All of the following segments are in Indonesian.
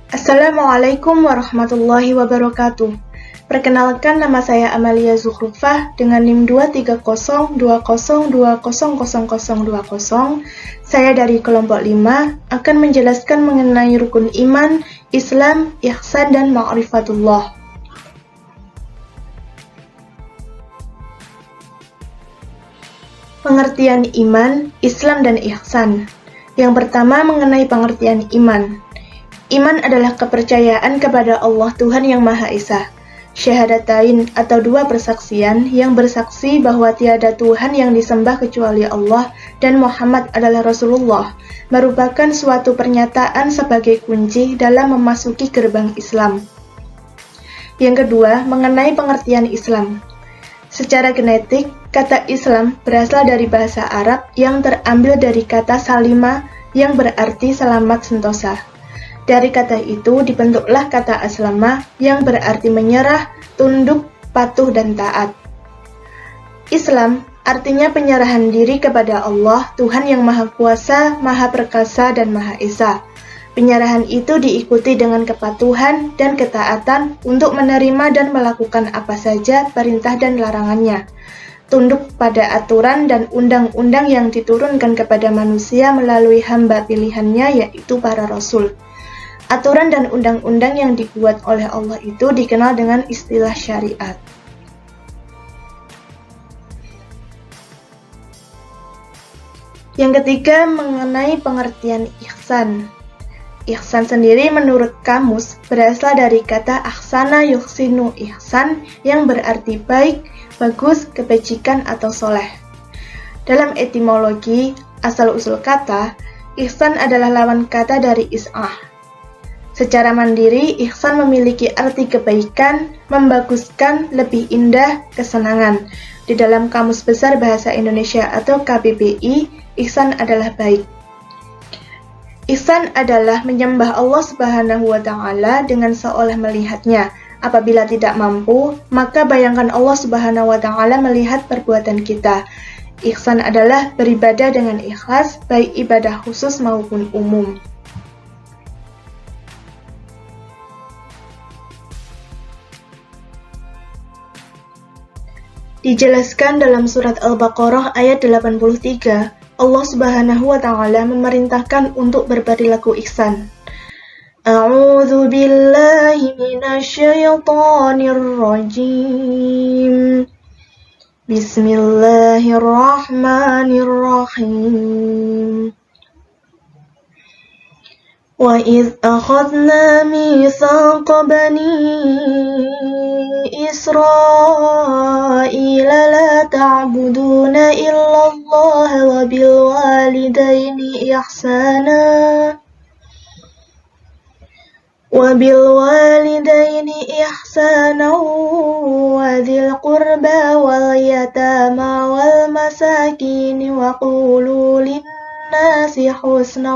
Assalamualaikum warahmatullahi wabarakatuh. Perkenalkan, nama saya Amalia Zukhrufah dengan NIM 23020200020. Saya dari kelompok 5 akan menjelaskan mengenai rukun iman, Islam, ihsan, dan ma'rifatullah. Pengertian iman, Islam, dan ihsan. Yang pertama mengenai pengertian iman. Iman adalah kepercayaan kepada Allah Tuhan Yang Maha Esa. Syahadatain atau dua persaksian yang bersaksi bahwa tiada Tuhan yang disembah kecuali Allah dan Muhammad adalah Rasulullah merupakan suatu pernyataan sebagai kunci dalam memasuki gerbang Islam. Yang kedua, mengenai pengertian Islam. Secara genetik, kata Islam berasal dari bahasa Arab yang terambil dari kata salima yang berarti selamat sentosa. Dari kata itu dibentuklah kata aslama yang berarti menyerah, tunduk, patuh, dan taat. Islam artinya penyerahan diri kepada Allah, Tuhan yang Maha Kuasa, Maha Perkasa, dan Maha Esa. Penyerahan itu diikuti dengan kepatuhan dan ketaatan untuk menerima dan melakukan apa saja perintah dan larangannya. Tunduk pada aturan dan undang-undang yang diturunkan kepada manusia melalui hamba pilihannya, yaitu para Rasul. Aturan dan undang-undang yang dibuat oleh Allah itu dikenal dengan istilah syariat. Yang ketiga, mengenai pengertian ihsan. Ihsan sendiri menurut kamus berasal dari kata ahsana yuhsinu ihsan yang berarti baik, bagus, kebajikan, atau soleh. Dalam etimologi, asal-usul kata, ihsan adalah lawan kata dari is'ah. Secara mandiri, ihsan memiliki arti kebaikan, membaguskan, lebih indah, kesenangan. Di dalam Kamus Besar Bahasa Indonesia atau KBBI, ihsan adalah baik. Ihsan adalah menyembah Allah Subhanahu wa Ta'ala dengan seolah melihatnya. Apabila tidak mampu, maka bayangkan Allah Subhanahu wa Ta'ala melihat perbuatan kita. Ihsan adalah beribadah dengan ikhlas, baik ibadah khusus maupun umum. Dijelaskan dalam surat Al-Baqarah ayat 83, Allah Subhanahu wa Ta'ala memerintahkan untuk berperilaku ihsan. A'udzu billahi minasyaitonir rajim. Bismillahirrahmanirrahim. وَإِذْ أَخَذْنَا مِيثَاقَ بَنِي إِسْرَائِيلَ لَا تَعْبُدُونَ إِلَّا اللَّهَ وَبِالْوَالِدَيْنِ إِحْسَانًا وَذِي الْقُرْبَى وَالْيَتَامَى وَالْمَسَاكِينِ وَقُولُوا لِلنَّاسِ حُسْنًا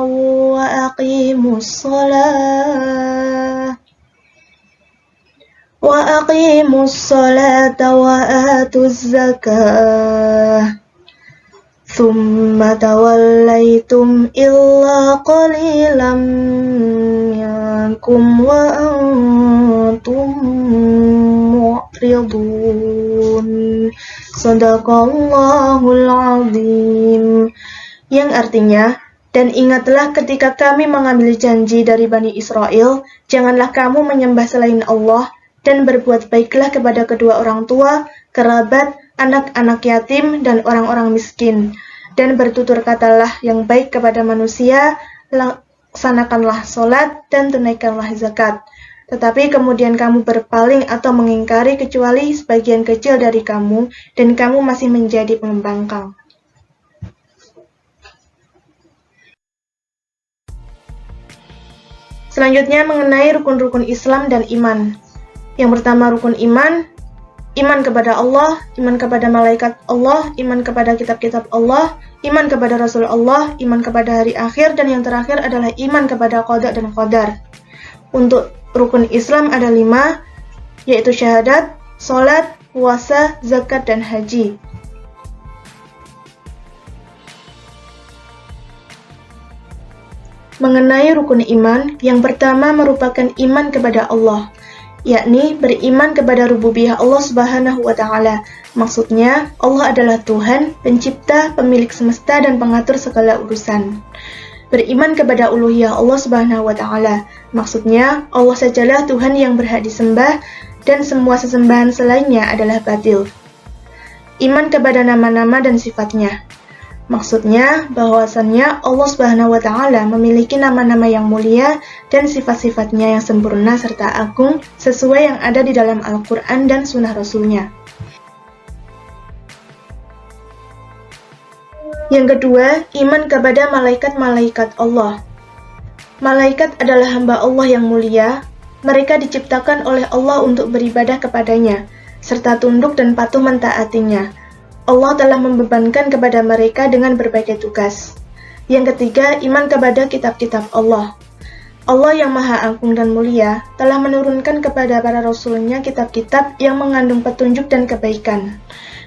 وَأَقِيمُوا الصَّلَاةَ وَآتُوا الزَّكَاةَ ثُمَّ تَوَلَّيْتُمْ إِلَّا قَلِيلًا مِنْكُمْ وَأَنْتُمْ مُعْرِضُونَ. Shadaqallahul Azim. Yang artinya, dan ingatlah ketika kami mengambil janji dari Bani Israel, janganlah kamu menyembah selain Allah, dan berbuat baiklah kepada kedua orang tua, kerabat, anak-anak yatim, dan orang-orang miskin. Dan bertutur katalah yang baik kepada manusia, laksanakanlah sholat, dan tunaikanlah zakat. Tetapi kemudian kamu berpaling atau mengingkari kecuali sebagian kecil dari kamu, dan kamu masih menjadi pembangkang. Selanjutnya mengenai rukun-rukun Islam dan iman. Yang pertama rukun iman, iman kepada Allah, iman kepada malaikat Allah, iman kepada kitab-kitab Allah, iman kepada Rasul Allah, iman kepada hari akhir, dan yang terakhir adalah iman kepada qada dan qadar. Untuk rukun Islam ada 5, yaitu syahadat, sholat, puasa, zakat, dan haji. Mengenai rukun iman, yang pertama merupakan iman kepada Allah, yakni beriman kepada rububiyah Allah Subhanahu wa Ta'ala. Maksudnya, Allah adalah Tuhan, pencipta, pemilik semesta, dan pengatur segala urusan. Beriman kepada uluhiyah Allah Subhanahu wa Ta'ala. Maksudnya, Allah sajalah Tuhan yang berhak disembah, dan semua sesembahan selainnya adalah batil. Iman kepada nama-nama dan sifatnya. Maksudnya, bahwasannya Allah Subhanahu wa Ta'ala memiliki nama-nama yang mulia dan sifat-sifatnya yang sempurna serta agung sesuai yang ada di dalam Al-Quran dan Sunnah Rasulnya. Yang kedua, iman kepada malaikat-malaikat Allah. Malaikat adalah hamba Allah yang mulia. Mereka diciptakan oleh Allah untuk beribadah kepadanya, serta tunduk dan patuh mentaatinya. Allah telah membebankan kepada mereka dengan berbagai tugas. Yang ketiga, iman kepada kitab-kitab Allah. Allah yang Maha Agung dan Mulia telah menurunkan kepada para Rasul-Nya kitab-kitab yang mengandung petunjuk dan kebaikan.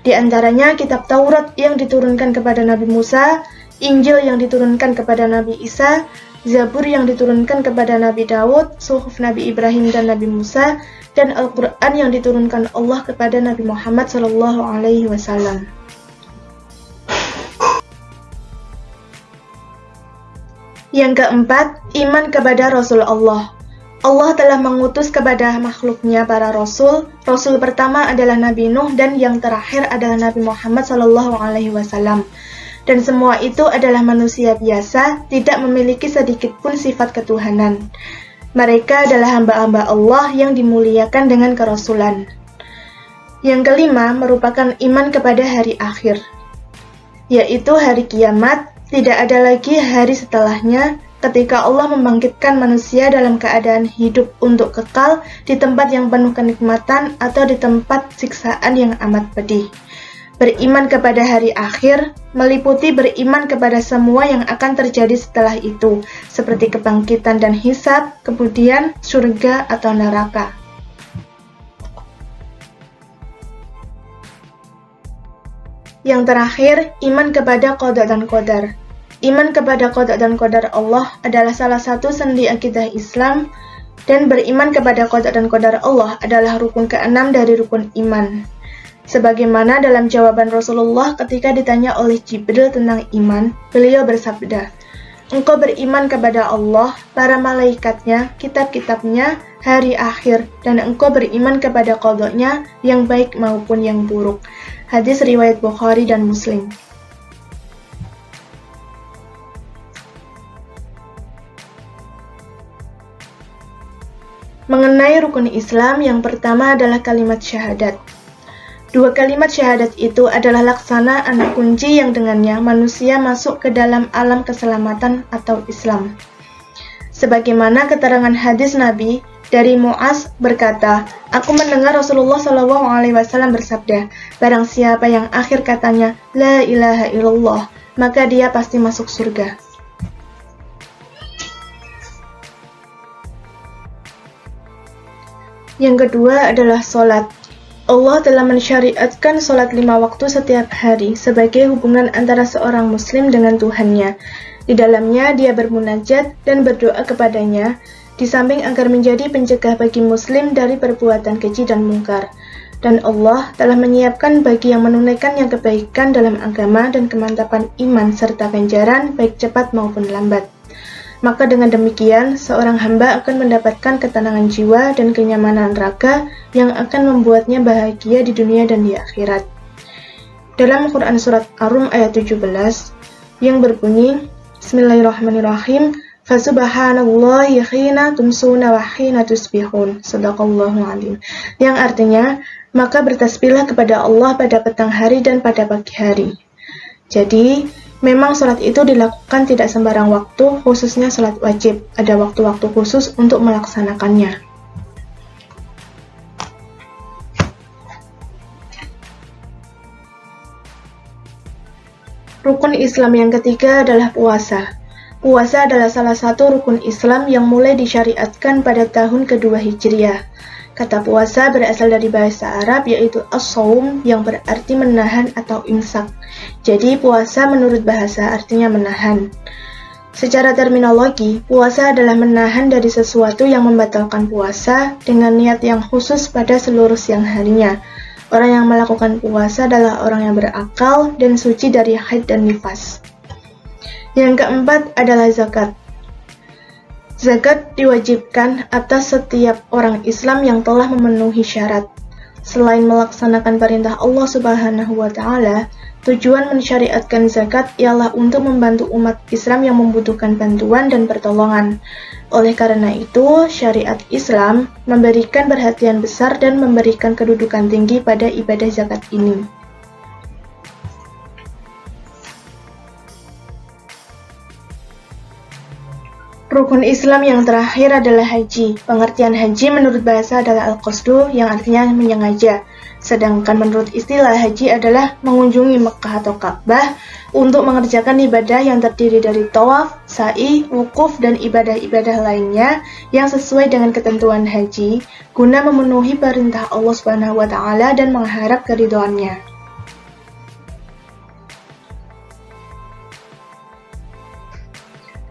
Di antaranya kitab Taurat yang diturunkan kepada Nabi Musa, Injil yang diturunkan kepada Nabi Isa, Zabur yang diturunkan kepada Nabi Daud, Suhuf Nabi Ibrahim dan Nabi Musa, dan Al-Quran yang diturunkan Allah kepada Nabi Muhammad SAW. Yang keempat, iman kepada Rasul Allah. Allah telah mengutus kepada makhluknya para Rasul. Rasul pertama adalah Nabi Nuh dan yang terakhir adalah Nabi Muhammad SAW. Dan semua itu adalah manusia biasa, tidak memiliki sedikit pun sifat ketuhanan. Mereka adalah hamba-hamba Allah yang dimuliakan dengan kerasulan. Yang kelima merupakan iman kepada hari akhir, yaitu hari kiamat. Tidak ada lagi hari setelahnya ketika Allah membangkitkan manusia dalam keadaan hidup untuk kekal di tempat yang penuh kenikmatan atau di tempat siksaan yang amat pedih. Beriman kepada hari akhir meliputi beriman kepada semua yang akan terjadi setelah itu, seperti kebangkitan dan hisab, kemudian surga atau neraka. Yang terakhir, iman kepada qada dan qadar. Iman kepada qada dan qadar Allah adalah salah satu sendi akidah Islam, dan beriman kepada qada dan qadar Allah adalah rukun keenam dari rukun iman. Sebagaimana dalam jawaban Rasulullah ketika ditanya oleh Jibril tentang iman, beliau bersabda, "Engkau beriman kepada Allah, para malaikatnya, kitab-kitabnya, hari akhir, dan engkau beriman kepada qadanya yang baik maupun yang buruk." Hadis riwayat Bukhari dan Muslim. Mengenai rukun Islam, yang pertama adalah kalimat syahadat. Dua kalimat syahadat itu adalah laksana anak kunci yang dengannya manusia masuk ke dalam alam keselamatan atau Islam. Sebagaimana keterangan hadis Nabi dari Mu'az berkata, "Aku mendengar Rasulullah SAW bersabda, barang siapa yang akhir katanya, La ilaha illallah, maka dia pasti masuk surga." Yang kedua adalah sholat. Allah telah mensyariatkan sholat 5 waktu setiap hari sebagai hubungan antara seorang muslim dengan Tuhannya. Di dalamnya dia bermunajat dan berdoa kepadanya, di samping agar menjadi pencegah bagi muslim dari perbuatan keji dan mungkar. Dan Allah telah menyiapkan bagi yang menunaikannya kebaikan dalam agama dan kemantapan iman serta ganjaran baik cepat maupun lambat. Maka dengan demikian, seorang hamba akan mendapatkan ketenangan jiwa dan kenyamanan raga yang akan membuatnya bahagia di dunia dan di akhirat. Dalam Quran Surat Ar-Rum ayat 17, yang berbunyi, Bismillahirrahmanirrahim, Fasubhanallahi khina tumsuna wa khina tusbihun. Shadaqallahu alim. Yang artinya, maka bertasbihlah kepada Allah pada petang hari dan pada pagi hari. Jadi, memang sholat itu dilakukan tidak sembarang waktu, khususnya sholat wajib. Ada waktu-waktu khusus untuk melaksanakannya. Rukun Islam yang ketiga adalah puasa. Puasa adalah salah satu rukun Islam yang mulai disyariatkan pada tahun kedua Hijriah. Kata puasa berasal dari bahasa Arab yaitu as-shaum yang berarti menahan atau imsak. Jadi puasa menurut bahasa artinya menahan. Secara terminologi, puasa adalah menahan dari sesuatu yang membatalkan puasa dengan niat yang khusus pada seluruh siang harinya. Orang yang melakukan puasa adalah orang yang berakal dan suci dari haid dan nifas. Yang keempat adalah zakat. Zakat diwajibkan atas setiap orang Islam yang telah memenuhi syarat. Selain melaksanakan perintah Allah Subhanahu wa Ta'ala, tujuan mensyariatkan zakat ialah untuk membantu umat Islam yang membutuhkan bantuan dan pertolongan. Oleh karena itu, syariat Islam memberikan perhatian besar dan memberikan kedudukan tinggi pada ibadah zakat ini. Rukun Islam yang terakhir adalah haji. Pengertian haji menurut bahasa adalah al-qasdu, yang artinya menyengaja. Sedangkan menurut istilah haji adalah mengunjungi Mekah atau Ka'bah untuk mengerjakan ibadah yang terdiri dari tawaf, sa'i, wukuf, dan ibadah-ibadah lainnya yang sesuai dengan ketentuan haji, guna memenuhi perintah Allah Subhanahu wa Ta'ala dan mengharap keridhoannya.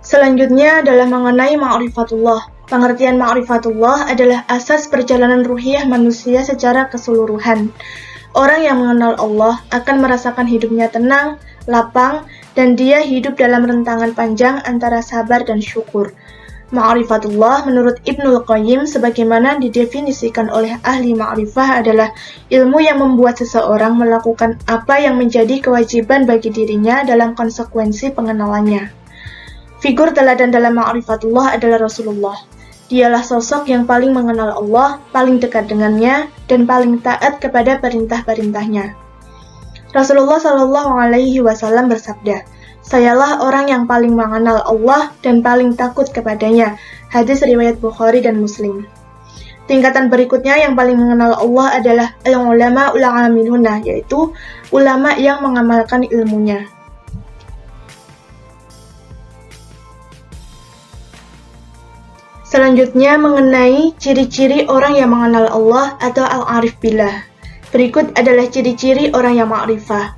Selanjutnya adalah mengenai ma'rifatullah. Pengertian ma'rifatullah adalah asas perjalanan ruhiyah manusia secara keseluruhan. Orang yang mengenal Allah akan merasakan hidupnya tenang, lapang, dan dia hidup dalam rentangan panjang antara sabar dan syukur. Ma'rifatullah menurut Ibnul Qayyim sebagaimana didefinisikan oleh ahli ma'rifah adalah ilmu yang membuat seseorang melakukan apa yang menjadi kewajiban bagi dirinya dalam konsekuensi pengenalannya. Figur teladan dalam ma'rifatullah adalah Rasulullah. Dialah sosok yang paling mengenal Allah, paling dekat dengannya, dan paling taat kepada perintah-perintahnya. Rasulullah SAW bersabda, "Sayalah orang yang paling mengenal Allah dan paling takut kepadanya." Hadis riwayat Bukhari dan Muslim. Tingkatan berikutnya yang paling mengenal Allah adalah al-ulama ul-amiluna, yaitu ulama yang mengamalkan ilmunya. Selanjutnya mengenai ciri-ciri orang yang mengenal Allah atau al-arif billah. Berikut adalah ciri-ciri orang yang ma'rifah.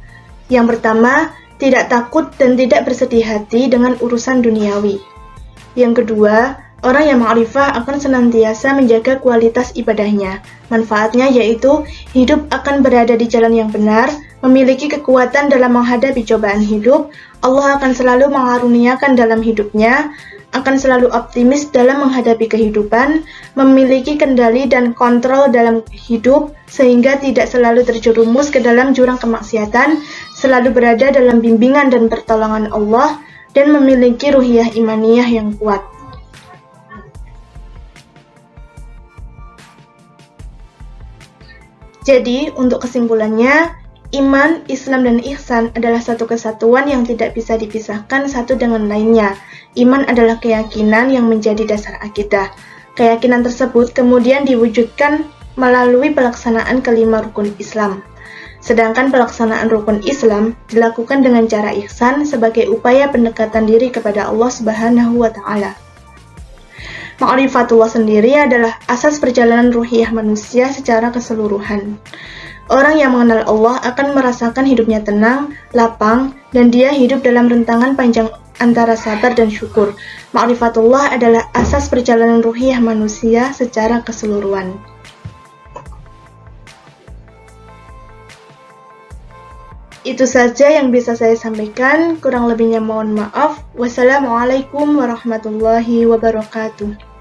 Yang pertama, tidak takut dan tidak bersedih hati dengan urusan duniawi. Yang kedua, orang yang ma'rifah akan senantiasa menjaga kualitas ibadahnya. Manfaatnya yaitu hidup akan berada di jalan yang benar, memiliki kekuatan dalam menghadapi cobaan hidup, Allah akan selalu mengaruniakan dalam hidupnya, akan selalu optimis dalam menghadapi kehidupan, memiliki kendali dan kontrol dalam hidup, sehingga tidak selalu terjerumus ke dalam jurang kemaksiatan, selalu berada dalam bimbingan dan pertolongan Allah, dan memiliki ruhiyah imaniyah yang kuat. Jadi, untuk kesimpulannya, iman, Islam, dan ihsan adalah satu kesatuan yang tidak bisa dipisahkan satu dengan lainnya. Iman adalah keyakinan yang menjadi dasar akidah. Keyakinan tersebut kemudian diwujudkan melalui pelaksanaan kelima rukun Islam. Sedangkan pelaksanaan rukun Islam dilakukan dengan cara ihsan sebagai upaya pendekatan diri kepada Allah Subhanahu wa Ta'ala. Ma'rifatullah sendiri adalah asas perjalanan ruhiyah manusia secara keseluruhan. Orang yang mengenal Allah akan merasakan hidupnya tenang, lapang, dan dia hidup dalam rentangan panjang antara sabar dan syukur. Ma'rifatullah adalah asas perjalanan ruhiyah manusia secara keseluruhan. Itu saja yang bisa saya sampaikan, kurang lebihnya mohon maaf. Wassalamualaikum warahmatullahi wabarakatuh.